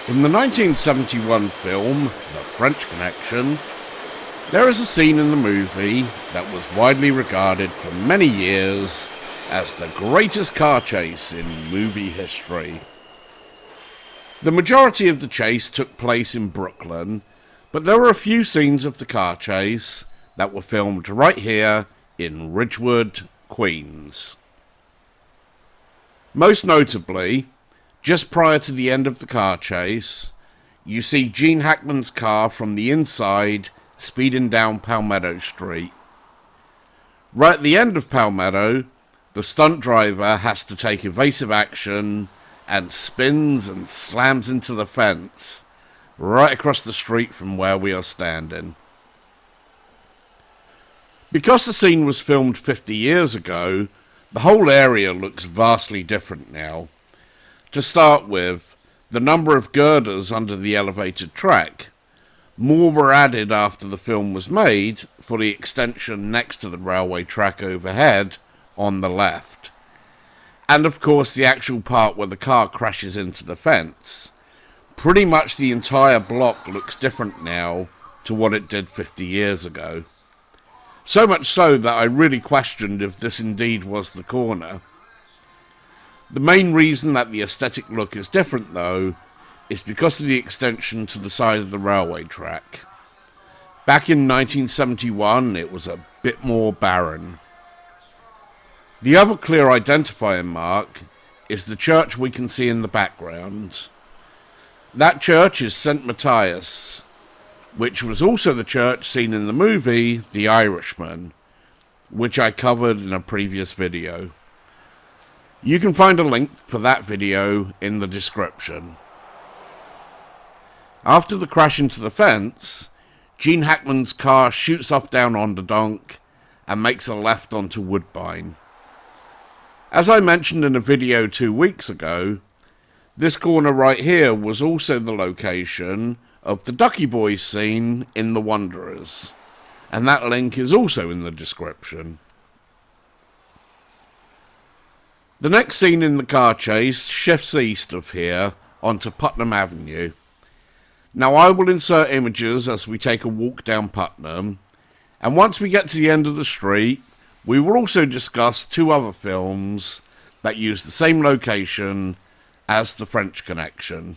In the 1971 film, The French Connection, there is a scene in the movie that was widely regarded for many years as the greatest car chase in movie history. The majority of the chase took place in Brooklyn, but there were a few scenes of the car chase that were filmed right here in Ridgewood, Queens. Most notably, just prior to the end of the car chase, you see Gene Hackman's car from the inside speeding down Palmetto Street. Right at the end of Palmetto, the stunt driver has to take evasive action and spins and slams into the fence right across the street from where we are standing. Because the scene was filmed 50 years ago, the whole area looks vastly different now. To start with, the number of girders under the elevated track. More were added after the film was made for the extension next to the railway track overhead on the left. And of course the actual part where the car crashes into the fence. Pretty much the entire block looks different now to what it did 50 years ago. So much so that I really questioned if this indeed was the corner. The main reason that the aesthetic look is different, though, is because of the extension to the side of the railway track. Back in 1971, it was a bit more barren. The other clear identifying mark is the church we can see in the background. That church is St. Matthias, which was also the church seen in the movie The Irishman, which I covered in a previous video. You can find a link for that video in the description. After the crash into the fence, Gene Hackman's car shoots off down on the donk and makes a left onto Woodbine. As I mentioned in a video 2 weeks ago, this corner right here was also the location of the Ducky Boys scene in The Wanderers, and that link is also in the description. The next scene in the car chase shifts east of here onto Putnam Avenue. Now I will insert images as we take a walk down Putnam, and once we get to the end of the street, we will also discuss 2 other films that use the same location as The French Connection.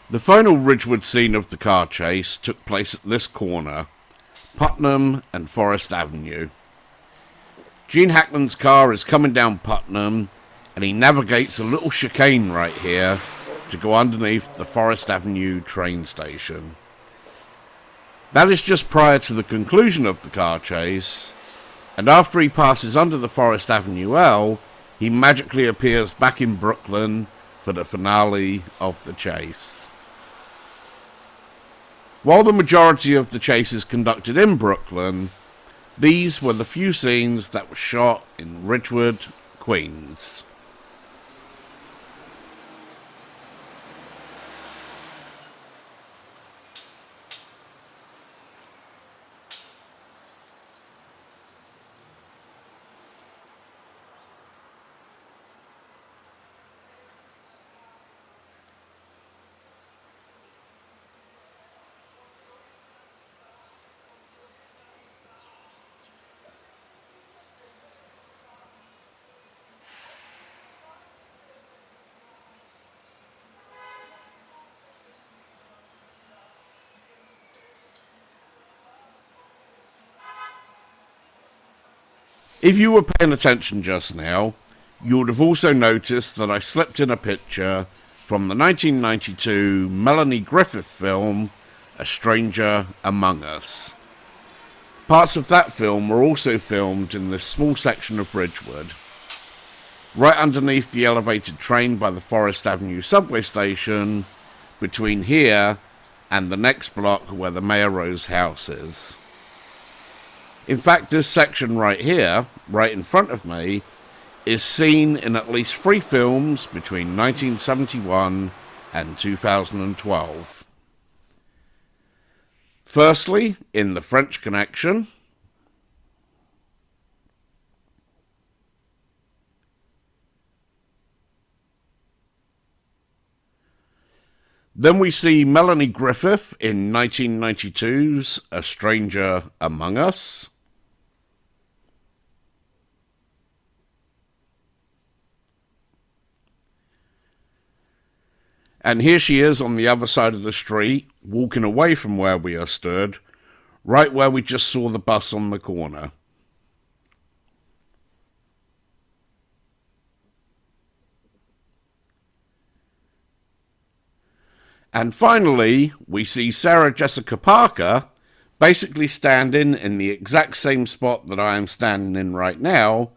The final Ridgewood scene of the car chase took place at this corner, Putnam and Forest Avenue. Gene Hackman's car is coming down Putnam, and he navigates a little chicane right here to go underneath the Forest Avenue train station. That is just prior to the conclusion of the car chase, and after he passes under the Forest Avenue L, he magically appears back in Brooklyn for the finale of the chase. While the majority of the chase is conducted in Brooklyn, these were the few scenes that were shot in Ridgewood, Queens. If you were paying attention just now, you would have also noticed that I slipped in a picture from the 1992 Melanie Griffith film, A Stranger Among Us. Parts of that film were also filmed in this small section of Ridgewood, right underneath the elevated train by the Forest Avenue subway station, between here and the next block where the Mayor Rose house is. In fact, this section right here, right in front of me, is seen in at least 3 films between 1971 and 2012. Firstly, in The French Connection. Then we see Melanie Griffith in 1992's A Stranger Among Us. And here she is on the other side of the street, walking away from where we are stood, right where we just saw the bus on the corner. And finally, we see Sarah Jessica Parker basically standing in the exact same spot that I am standing in right now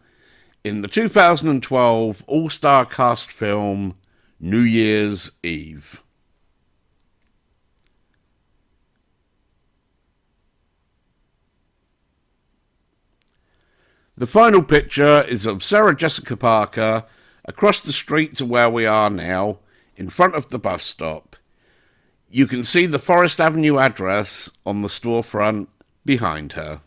in the 2012 all-star cast film New Year's Eve. The final picture is of Sarah Jessica Parker across the street to where we are now, in front of the bus stop. You can see the Forest Avenue address on the storefront behind her.